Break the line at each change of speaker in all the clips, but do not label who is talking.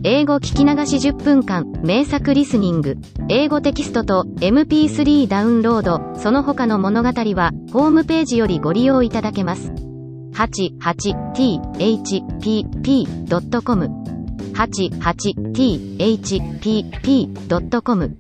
英語聞き流し10分間、名作リスニング、英語テキストと MP3 ダウンロード、その他の物語は、ホームページよりご利用いただけます。88thpp.com 88thpp.com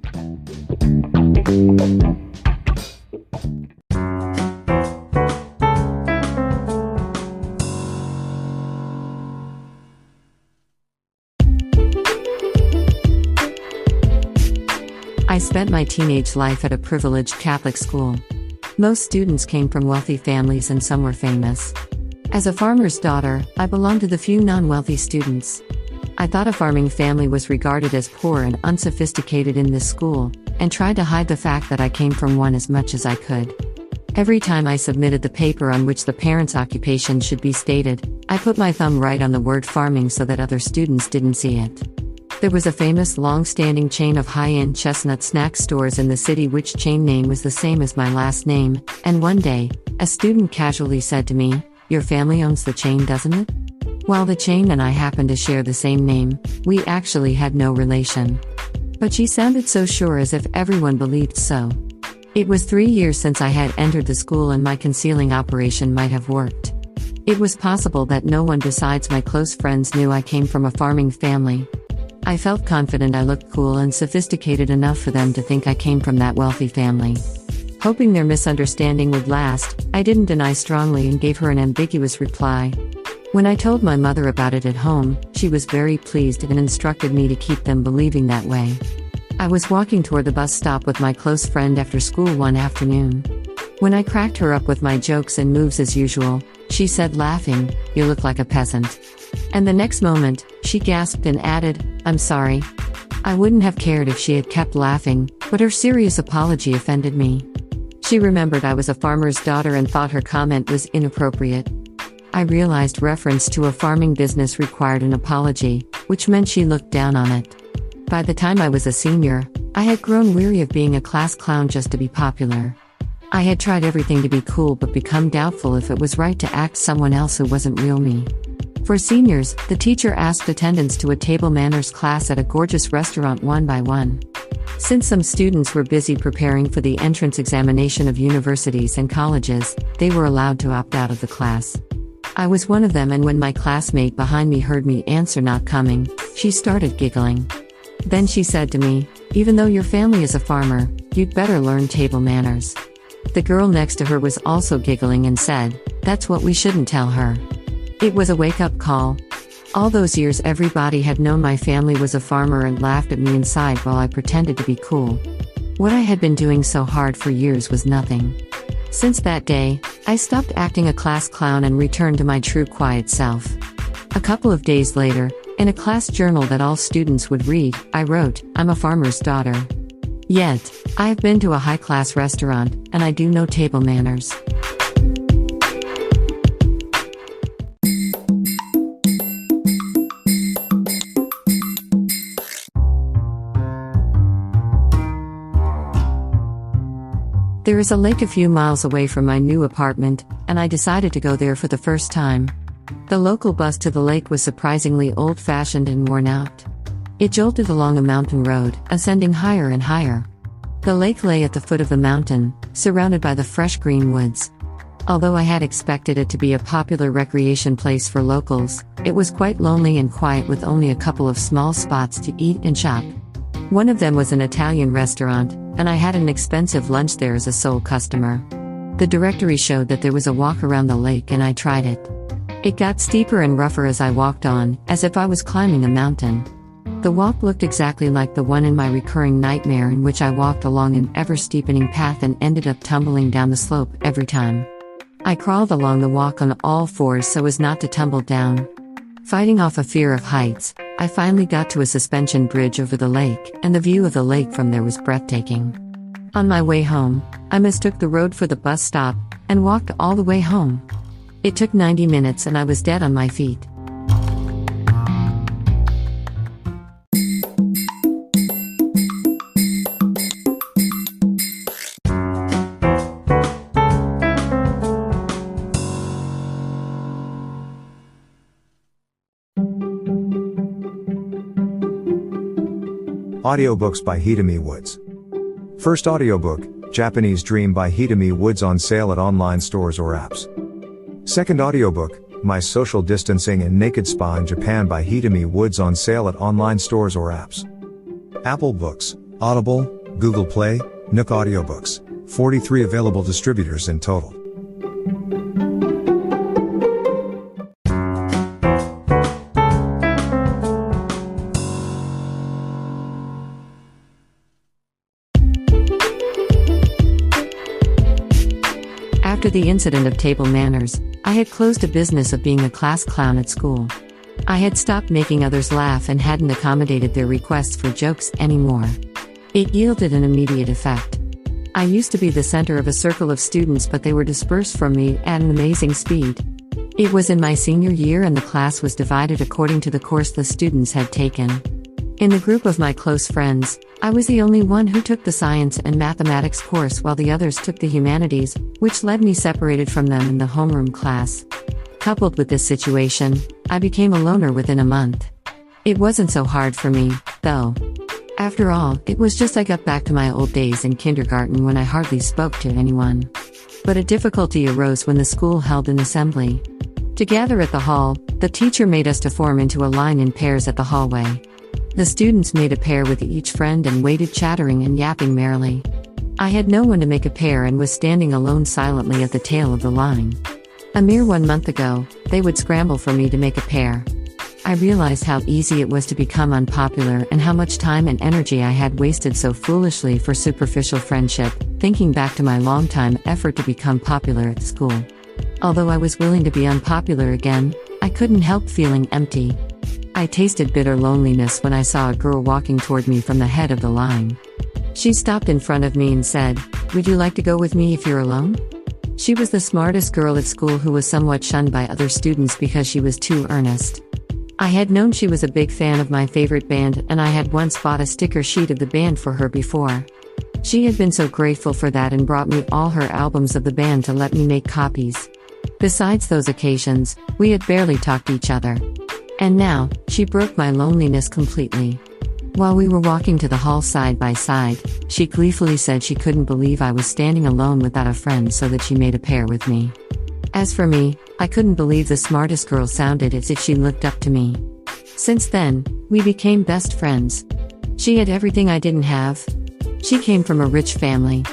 I spent my teenage life at a privileged Catholic school. Most students came from wealthy families and some were famous. As a farmer's daughter, I belonged to the few non-wealthy students. I thought a farming family was regarded as poor and unsophisticated in this school, and tried to hide the fact that I came from one as much as I could. Every time I submitted the paper on which the parents' occupation should be stated, I put my thumb right on the word farming so that other students didn't see it. There was a famous long-standing chain of high-end chestnut snack stores in the city which chain name was the same as my last name, and one day, a student casually said to me, "Your family owns the chain, doesn't it?" While the chain and I happened to share the same name, we actually had no relation. But she sounded so sure as if everyone believed so. It was 3 years since I had entered the school and my concealing operation might have worked. It was possible that no one besides my close friends knew I came from a farming family. I felt confident I looked cool and sophisticated enough for them to think I came from that wealthy family. Hoping their misunderstanding would last, I didn't deny strongly and gave her an ambiguous reply. When I told my mother about it at home, she was very pleased and instructed me to keep them believing that way. I was walking toward the bus stop with my close friend after school one afternoon. When I cracked her up with my jokes and moves as usual, she said laughing, "You look like a peasant." And the next moment, she gasped and added, "I'm sorry." I wouldn't have cared if she had kept laughing, but her serious apology offended me. She remembered I was a farmer's daughter and thought her comment was inappropriate. I realized reference to a farming business required an apology, which meant she looked down on it. By the time I was a senior, I had grown weary of being a class clown just to be popular. I had tried everything to be cool but become doubtful if it was right to act someone else who wasn't real me. For seniors, the teacher asked attendants to a table manners class at a gorgeous restaurant one by one. Since some students were busy preparing for the entrance examination of universities and colleges, they were allowed to opt out of the class. I was one of them, and when my classmate behind me heard me answer not coming, she started giggling. Then she said to me, "Even though your family is a farmer, you'd better learn table manners." The girl next to her was also giggling and said, "That's what we shouldn't tell her." It was a wake-up call. All those years everybody had known my family was a farmer and laughed at me inside while I pretended to be cool. What I had been doing so hard for years was nothing. Since that day, I stopped acting a class clown and returned to my true quiet self. A couple of days later, in a class journal that all students would read, I wrote, "I'm a farmer's daughter. Yet, I have been to a high-class restaurant, and I do know table manners." There is a lake a few miles away from my new apartment, and I decided to go there for the first time. The local bus to the lake was surprisingly old-fashioned and worn out. It jolted along a mountain road, ascending higher and higher. The lake lay at the foot of the mountain, surrounded by the fresh green woods. Although I had expected it to be a popular recreation place for locals, it was quite lonely and quiet with only a couple of small spots to eat and shop. One of them was an Italian restaurant, and I had an expensive lunch there as a sole customer. The directory showed that there was a walk around the lake and I tried it. It got steeper and rougher as I walked on, as if I was climbing a mountain. The walk looked exactly like the one in my recurring nightmare, in which I walked along an ever-steepening path and ended up tumbling down the slope every time. I crawled along the walk on all fours so as not to tumble down. Fighting off a fear of heights, I finally got to a suspension bridge over the lake, and the view of the lake from there was breathtaking. On my way home, I mistook the road for the bus stop, and walked all the way home. It took 90 minutes and I was dead on my feet.
Audiobooks by Hidemi Woods. First audiobook, Japanese Dream by Hidemi Woods, on sale at online stores or apps. Second audiobook, My Social Distancing and Naked Spa in Japan by Hidemi Woods, on sale at online stores or apps. Apple Books, Audible, Google Play, Nook Audiobooks, 43 available distributors in total.
After the incident of table manners, I had closed a business of being a class clown at school. I had stopped making others laugh and hadn't accommodated their requests for jokes anymore. It yielded an immediate effect. I used to be the center of a circle of students, but they were dispersed from me at an amazing speed. It was in my senior year and the class was divided according to the course the students had taken. In the group of my close friends, I was the only one who took the science and mathematics course while the others took the humanities, which led me separated from them in the homeroom class. Coupled with this situation, I became a loner within a month. It wasn't so hard for me, though. After all, it was just I got back to my old days in kindergarten when I hardly spoke to anyone. But a difficulty arose when the school held an assembly. To gather at the hall, the teacher made us to form into a line in pairs at the hallway. The students made a pair with each friend and waited chattering and yapping merrily. I had no one to make a pair and was standing alone silently at the tail of the line. A mere 1 month ago, they would scramble for me to make a pair. I realized how easy it was to become unpopular and how much time and energy I had wasted so foolishly for superficial friendship, thinking back to my long-time effort to become popular at school. Although I was willing to be unpopular again, I couldn't help feeling empty. I tasted bitter loneliness when I saw a girl walking toward me from the head of the line. She stopped in front of me and said, "Would you like to go with me if you're alone?" She was the smartest girl at school who was somewhat shunned by other students because she was too earnest. I had known she was a big fan of my favorite band and I had once bought a sticker sheet of the band for her before. She had been so grateful for that and brought me all her albums of the band to let me make copies. Besides those occasions, we had barely talked to each other. And now, she broke my loneliness completely. While we were walking to the hall side by side, she gleefully said she couldn't believe I was standing alone without a friend, so that she made a pair with me. As for me, I couldn't believe the smartest girl sounded as if she looked up to me. Since then, we became best friends. She had everything I didn't have. She came from a rich family.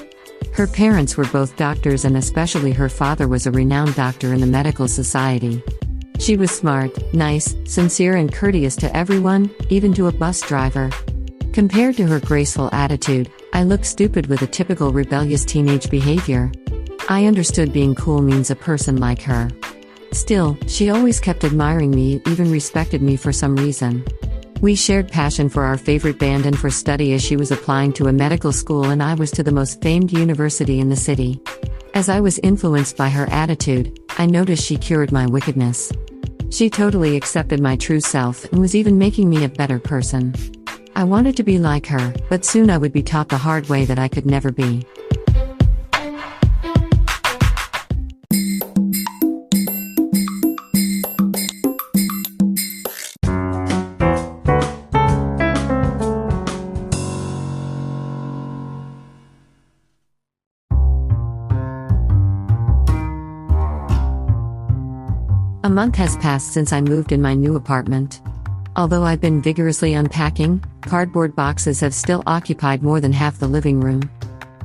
Her parents were both doctors and especially her father was a renowned doctor in the medical society. She was smart, nice, sincere and courteous to everyone, even to a bus driver. Compared to her graceful attitude, I looked stupid with a typical rebellious teenage behavior. I understood being cool means a person like her. Still, she always kept admiring me, even respected me for some reason. We shared passion for our favorite band and for study, as she was applying to a medical school and I was to the most famed university in the city. As I was influenced by her attitude, I noticed she cured my wickedness. She totally accepted my true self and was even making me a better person. I wanted to be like her, but soon I would be taught the hard way that I could never be. A month has passed since I moved in my new apartment. Although I've been vigorously unpacking, cardboard boxes have still occupied more than half the living room.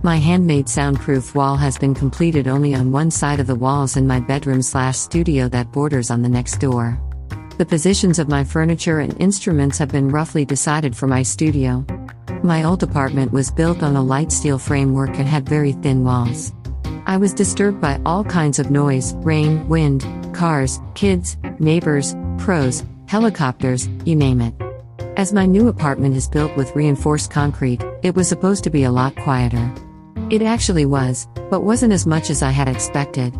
My handmade soundproof wall has been completed only on one side of the walls in my bedroom/studio that borders on the next door. The positions of my furniture and instruments have been roughly decided for my studio. My old apartment was built on a light steel framework and had very thin walls. I was disturbed by all kinds of noise: rain, wind, cars, kids, neighbors, crows, helicopters, you name it. As my new apartment is built with reinforced concrete, it was supposed to be a lot quieter. It actually was, but wasn't as much as I had expected.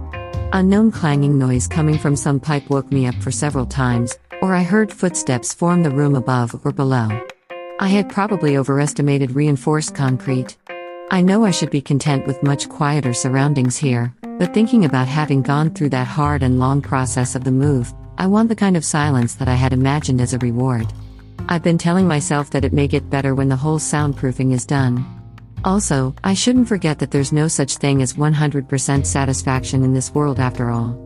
Unknown clanging noise coming from some pipe woke me up for several times, or I heard footsteps form the room above or below. I had probably overestimated reinforced concrete. I know I should be content with much quieter surroundings here, but thinking about having gone through that hard and long process of the move, I want the kind of silence that I had imagined as a reward. I've been telling myself that it may get better when the whole soundproofing is done. Also, I shouldn't forget that there's no such thing as 100% satisfaction in this world after all.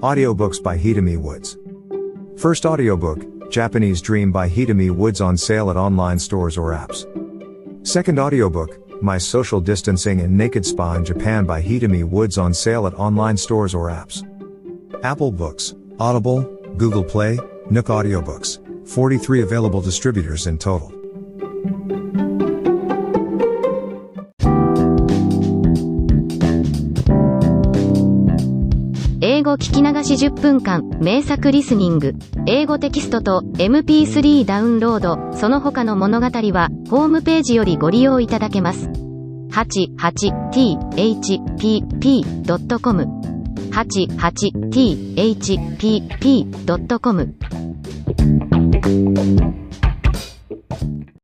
Audiobooks by Hidemi Woods. First audiobook, Japanese Dream by Hidemi Woods on sale at online stores or apps. Second audiobook, My Social Distancing and Naked Spa in Japan by Hidemi Woods on sale at online stores or apps. Apple Books, Audible, Google Play, Nook Audiobooks, 43 available distributors in total.
英語聞き流し10分間、名作リスニング、英語テキストと MP3 ダウンロード、その他の物語は、ホームページよりご利用いただけます。88thpp.com 88thpp.com